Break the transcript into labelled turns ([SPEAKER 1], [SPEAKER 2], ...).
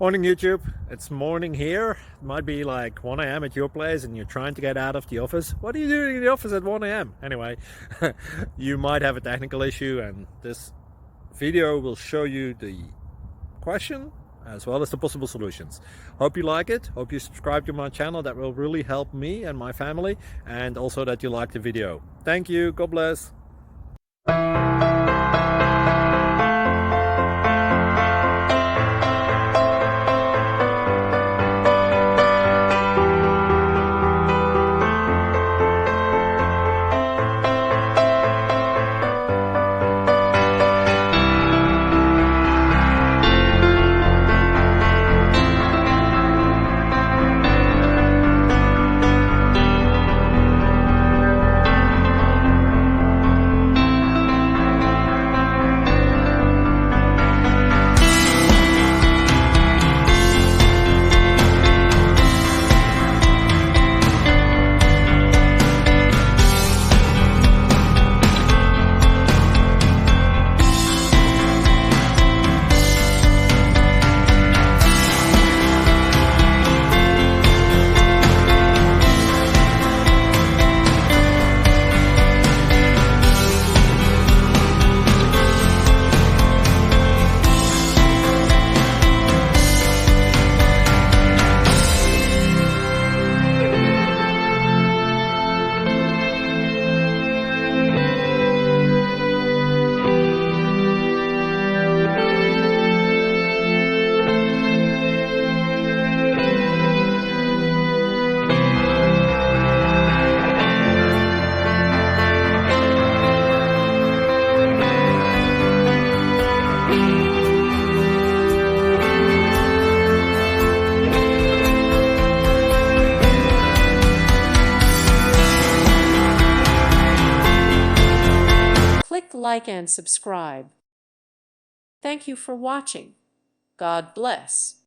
[SPEAKER 1] Morning YouTube, it's morning here. It might be like 1 a.m. at your place and you're trying to get out of the office. What are you doing in the office at 1 a.m.? Anyway, you might have a technical issue and this video will show you the question as well as the possible solutions. Hope you like it, hope you subscribe to my channel. That will really help me and my family, and also that you like the video. Thank you, God bless.
[SPEAKER 2] Click like and subscribe. Thank you for watching. God bless.